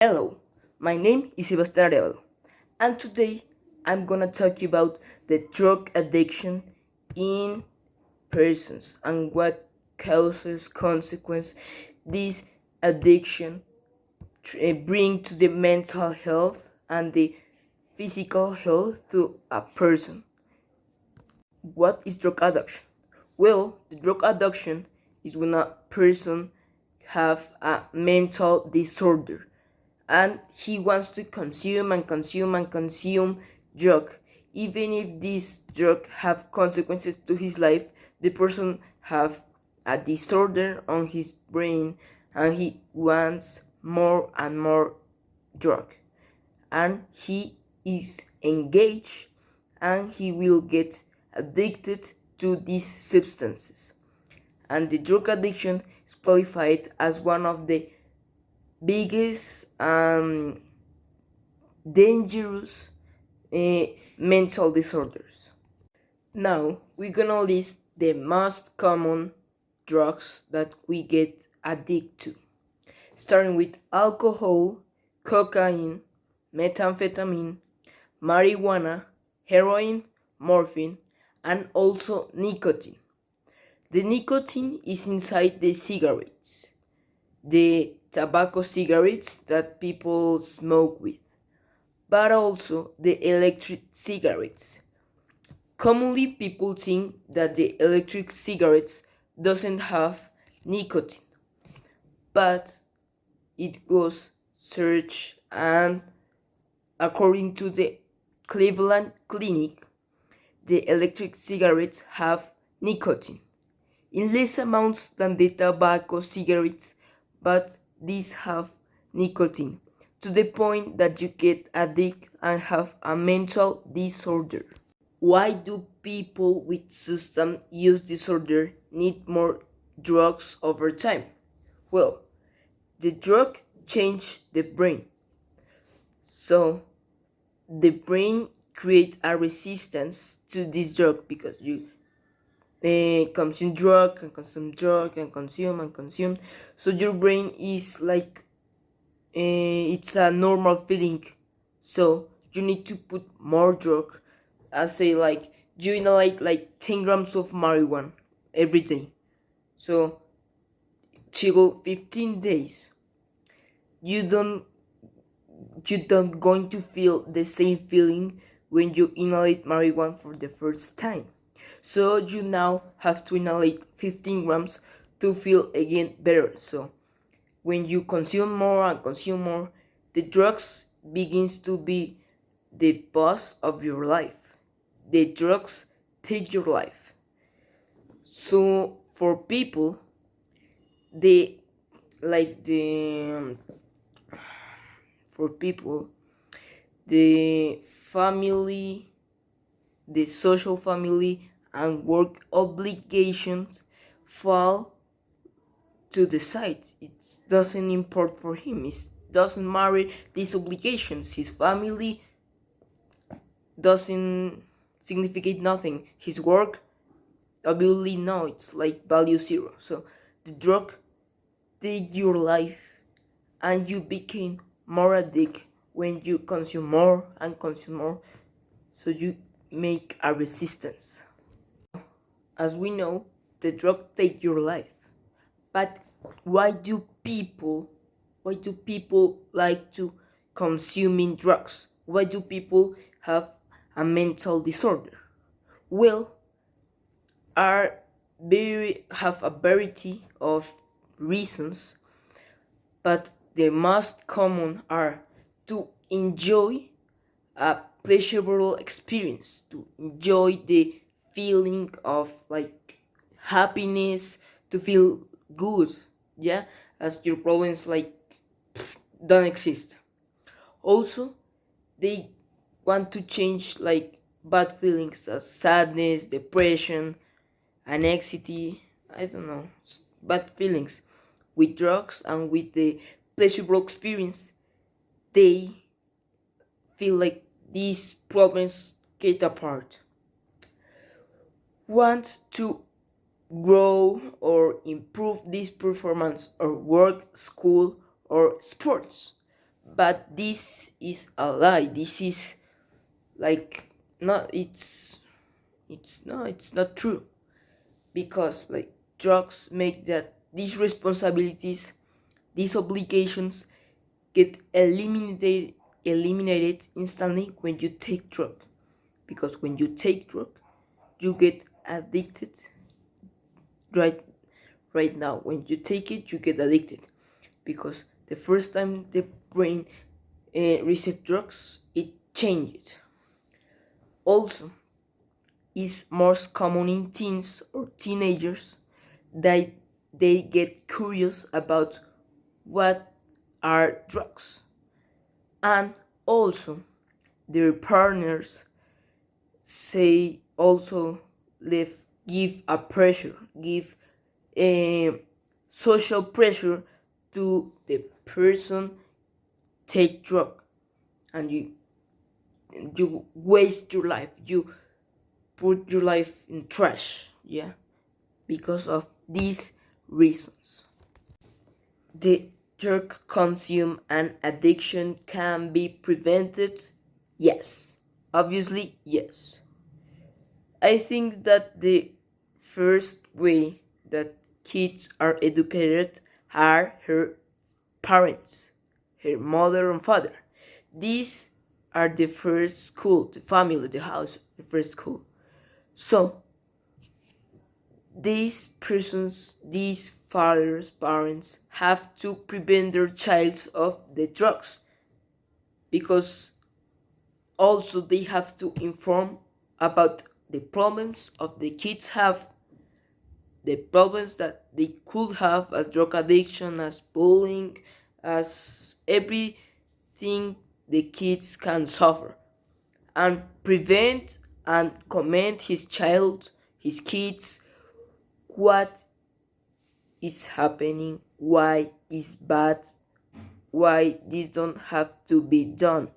Hello, my name is Sebastian Arevalo, and today I'm gonna talk about the drug addiction in persons and what causes consequence this addiction bring to the mental health and the physical health to a person. What is drug addiction? Well, the drug addiction is when a person have a mental disorder and he wants to consume and consume and consume drug. Even if this drug have consequences to his life, the person have a disorder on his brain and he wants more and more drug, and he is engaged and he will get addicted to these substances. And the drug addiction is qualified as one of the biggest dangerous mental disorders. Now we're gonna list the most common drugs that we get addicted to, starting with alcohol, cocaine, methamphetamine, marijuana, heroin, morphine, and also nicotine. The nicotine is inside the cigarettes, the tobacco cigarettes that people smoke with, but also the electric cigarettes. Commonly, people think that the electric cigarettes doesn't have nicotine, but it was searched, and according to the Cleveland Clinic, the electric cigarettes have nicotine in less amounts than the tobacco cigarettes, but these have nicotine to the point that you get addicted and have a mental disorder. Why do people with substance use disorder need more drugs over time? Well, the drug change the brain, so the brain creates a resistance to this drug because you consume drug and consume drug and consume. So your brain is like it's a normal feeling. So you need to put more drug. I say like you inhale like 10 grams of marijuana every day. So till 15 days, you don't going to feel the same feeling when you inhale marijuana for the first time. So you now have to inhale 15 grams to feel again better. So when you consume more and consume more, the drugs begins to be the boss of your life. The drugs take your life. So for people, they like for people the family, the social family, and work obligations fall to the side. It doesn't import for him. It doesn't matter these obligations. His family doesn't significate nothing. His work, obviously, no. It's like value zero. So the drug take your life, and you became more addicted when you consume more and consume more. So you make a resistance. As we know, the drug take your life. But why do people like to consuming drugs? Why do people have a mental disorder? Well, are very have a variety of reasons, but the most common are to enjoy a pleasurable experience, to enjoy the feeling of like happiness, to feel good, yeah, as your problems like don't exist. Also, they want to change like bad feelings as sadness, depression, anxiety, I don't know, bad feelings with drugs and with the pleasurable experience. They feel like these problems get apart. Want to grow or improve this performance or work, school, or sports. But this is a lie. This is like not it's not true, because like drugs make that these responsibilities, these obligations get eliminated instantly when you take drug. Because when you take drug, you get addicted. Right right now, when you take it, you get addicted, because the first time the brain receives drugs, it changes. Also, is most common in teens or teenagers that they get curious about what are drugs, and also their partners say also live give a pressure, give a social pressure to the person take drug, and you waste your life, you put your life in trash, yeah, because of these reasons. The drug consume and addiction can be prevented? Yes. Obviously, yes. I think that the first way that kids are educated are her parents, her mother and father. These are the first school, the family, the house, the first school. So, these persons, these fathers, parents, have to prevent their child of the drugs, because also they have to inform about the problems of the kids have, the problems that they could have as drug addiction, as bullying, as everything the kids can suffer, and prevent and comment his child, his kids, what is happening, why is bad, why this don't have to be done.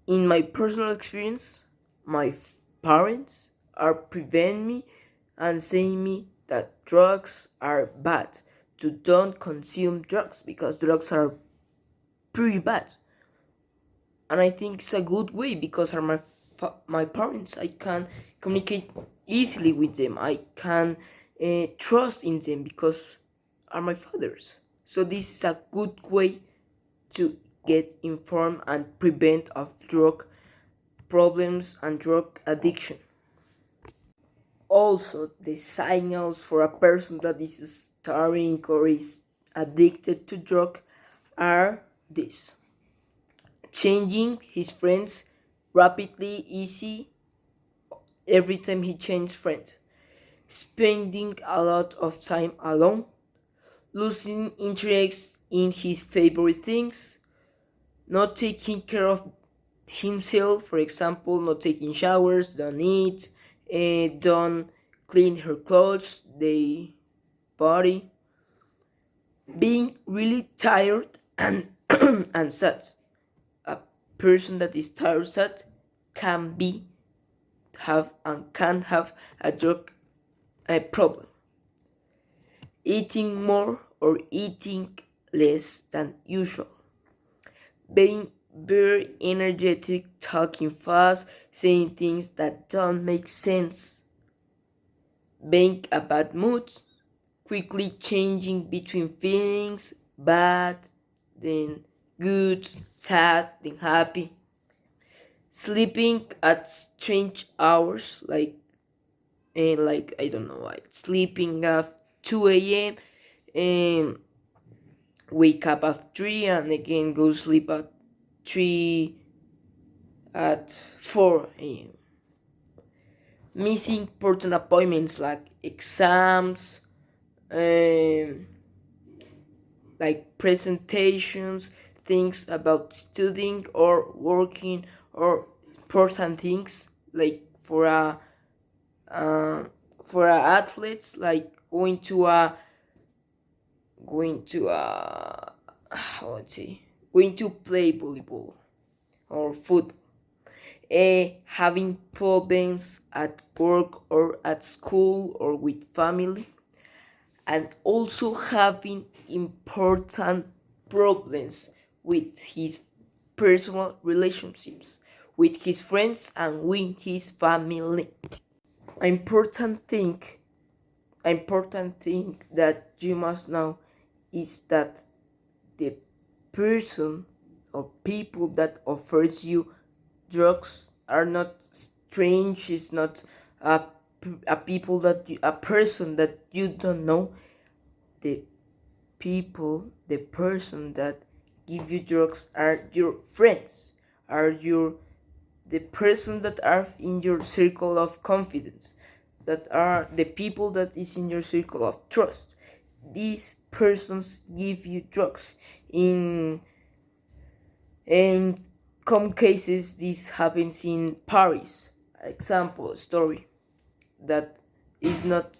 In my personal experience, my parents are preventing me and saying me that drugs are bad, to don't consume drugs because drugs are pretty bad. And I think it's a good way, because are my parents. I can communicate easily with them. I can trust in them because are my fathers. So this is a good way to get informed and prevent of drug problems and drug addiction. Also, the signals for a person that is starting or is addicted to drug are this: changing his friends rapidly, easy, every time he changes friends, spending a lot of time alone, losing interest in his favorite things, not taking care of himself, for example, not taking showers, don't eat, don't clean her clothes, the body, being really tired and and sad. A person that is tired, sad, can be have and can have a drug problem. Eating more or eating less than usual, being very energetic, talking fast, saying things that don't make sense, being a bad mood, quickly changing between feelings, bad, then good, sad, then happy, sleeping at strange hours, like I don't know why, sleeping at 2 a.m. and wake up at 3 and again go sleep at 3 at 4 a.m. Missing important appointments like exams, um, like presentations, things about studying or working, or important things like uh, for a athletes, like going to a how would say going to play volleyball or football, having problems at work or at school or with family, and also having important problems with his personal relationships, with his friends, and with his family. Important thing, important thing that you must know is that the person or people that offers you drugs are not strange. It's not a people that a person that you don't know. The people, the person that give you drugs are your friends, are your the person that are in your circle of confidence, that are the people that is in your circle of trust. These persons give you drugs. In some cases this happens in Paris. Example story that is not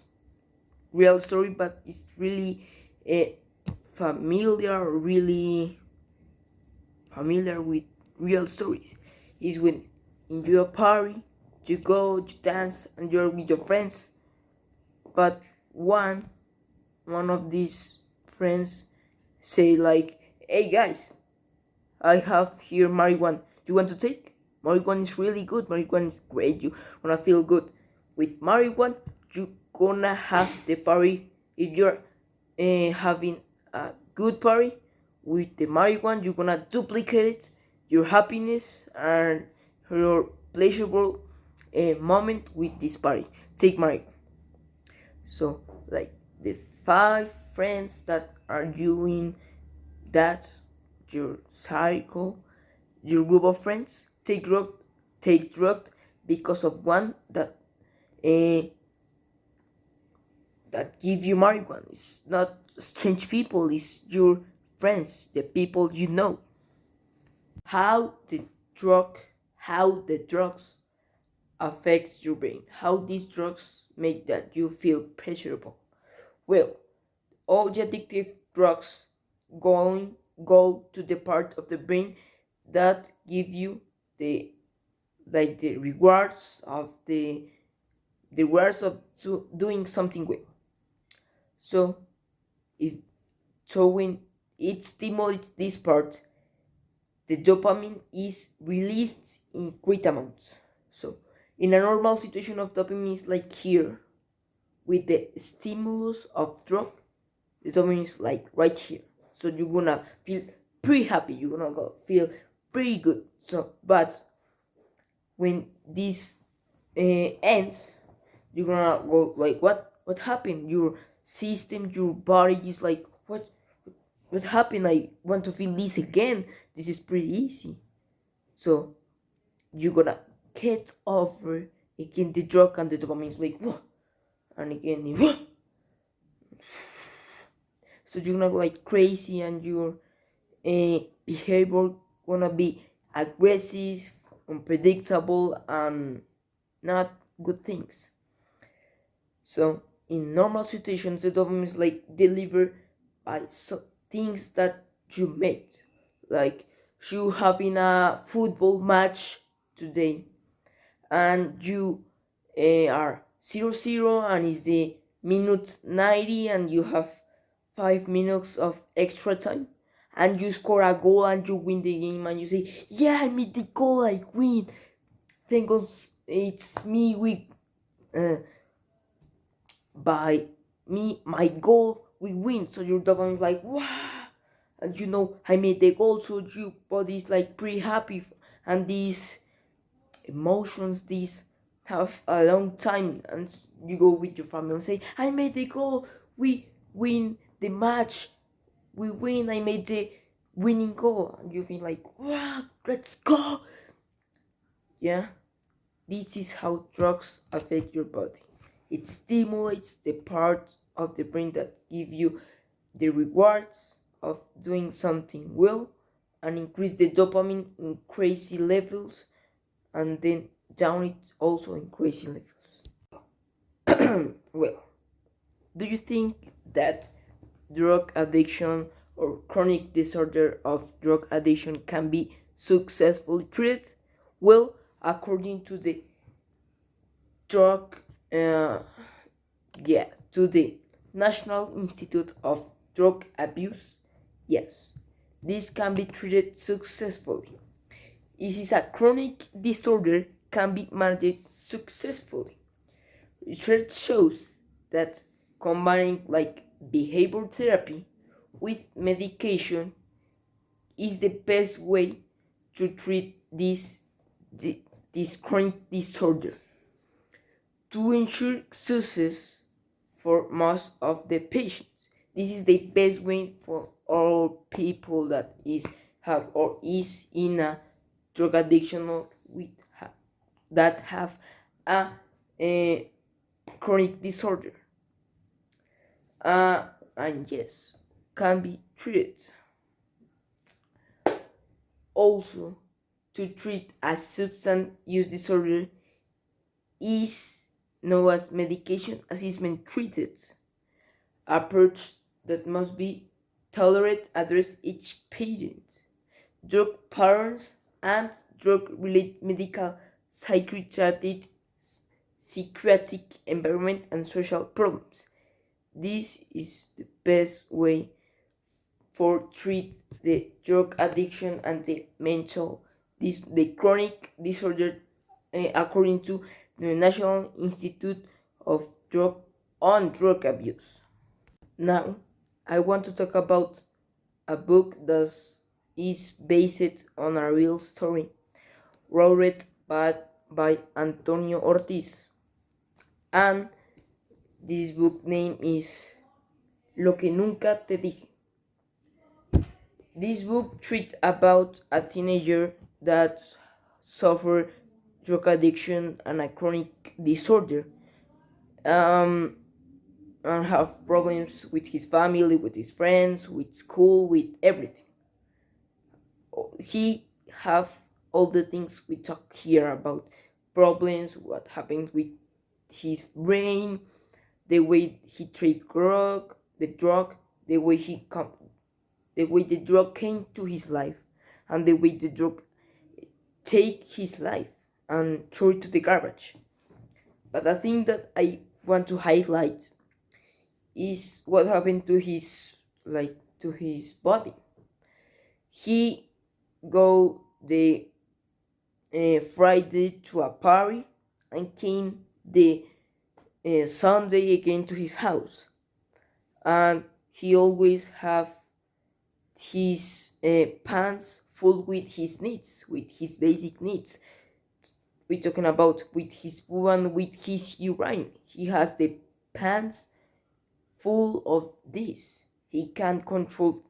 real story, but it's really familiar, really familiar with real stories, is when in your party you go, you dance, and you're with your friends, but one of these friends say like, "Hey guys, I have here marijuana. You want to take? Marijuana is really good. Marijuana is great. You wanna feel good with marijuana. You gonna have the party. If you're having a good party with the marijuana, you're gonna duplicate it. Your happiness and your pleasurable moment with this party. Take marijuana." So like the five friends that are doing that, your cycle, your group of friends take drug because of one uh, that give you marijuana. It's not strange people, it's your friends, the people you know. How the drug, how the drugs affects your brain, how these drugs make that you feel pleasurable. Well, all the addictive drugs going go to the part of the brain that give you the the rewards of the rewards of doing something well. So if when it stimulates this part, the dopamine is released in great amounts. So in a normal situation of dopamine is like here, with the stimulus of drug, the dopamine is like right here. So you're gonna feel pretty happy. You're gonna go feel pretty good. So but when this ends, you're gonna go like, what happened? Your system, your body is like, what happened? I want to feel this again. This is pretty easy. So you're gonna get over again the drug, and the dopamine is like, whoa, and again whoa. So you're gonna go like crazy, and your behavior gonna be aggressive, unpredictable, and not good things. So in normal situations, the dopamine is like delivered by things that you made, like you having a football match today, and you are 0-0, and it's the minute 90, and you have 5 minutes of extra time, and you score a goal and you win the game, and you say, "Yeah, I made the goal, I win. Thank God it's me. We uh, by me, my goal, we win." So your dopamine is like, wow, and you know I made the goal, so your body is like pretty happy, and these emotions, these have a long time, and you go with your family and say, "I made the goal, we win the match, we win, I made the winning goal," and you feel like, wow, let's go. Yeah, this is how drugs affect your body. It stimulates the part of the brain that give you the rewards of doing something well, and increase the dopamine in crazy levels, and then down it also in crazy levels. Well, do you think that drug addiction or chronic disorder of drug addiction can be successfully treated? Well, according to the drug, uh, yeah, to the National Institute of Drug Abuse, yes. this can be treated successfully. If it's a chronic disorder, can be managed successfully. Research shows that combining like behavior therapy with medication is the best way to treat this chronic disorder. To ensure success for most of the patients, this is the best way for all people that have or is in a drug addiction or that have a chronic disorder. And yes, can be treated. Also, to treat a substance use disorder is known as medication assessment treated approach that must be tolerated address each patient drug patterns and drug related medical psychiatric environment and social problems. This is the best way for treat the drug addiction and the the chronic disorder, according to the National Institute of Drug Abuse. Now, I want to talk about a book that is based on a real story, wrote by Antonio Ortiz, and this book name is Lo que nunca te dije. This book treats about a teenager that suffered drug addiction and a chronic disorder, and have problems with his family, with his friends, with school, with everything. He have all the things we talk here about: problems, what happened with his brain, the way he take the drug, the way the drug came to his life, and the way the drug take his life and throw it to the garbage. But the thing that I want to highlight is what happened to his body. He go the Friday to a party and came the Sunday again to his house, and he always have his pants full with his needs, with his basic needs. We're talking about with his poo and with his urine. He has the pants full of this. He can't control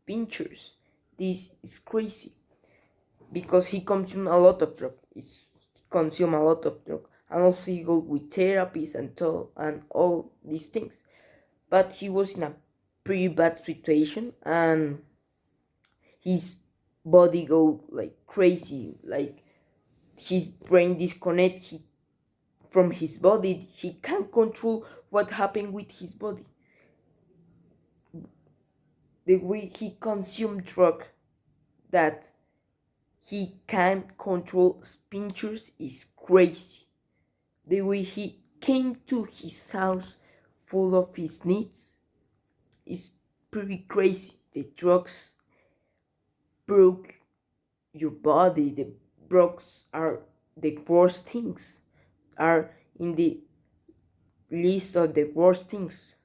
pinchers. This is crazy because he consumes a lot of drug. He consumes a lot of drug, and also he go with therapies and all these things. But he was in a pretty bad situation, and his body go like crazy, like his brain disconnect from his body. He can't control what happened with his body. The way he consumed drug, that he can't control pinchers, is crazy. The way he came to his house full of his needs is pretty crazy. The drugs broke your body. The drugs are the worst things, are in the list of the worst things.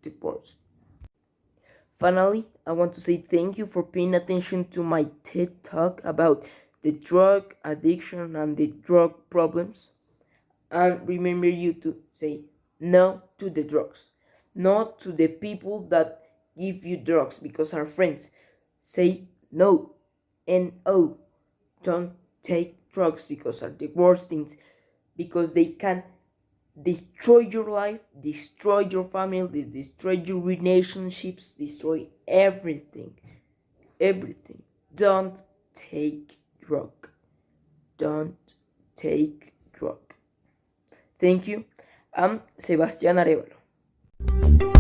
The worst. Finally, I want to say thank you for paying attention to my TED Talk about the drug addiction and the drug problems. And remember you to say no to the drugs, not to the people that give you drugs because our friends. Say no, no. Don't take drugs because are the worst things, because they can destroy your life, destroy your family, destroy your relationships, destroy everything. Everything. Don't take drug. Don't take drug. Thank you. I'm Sebastián Arevalo.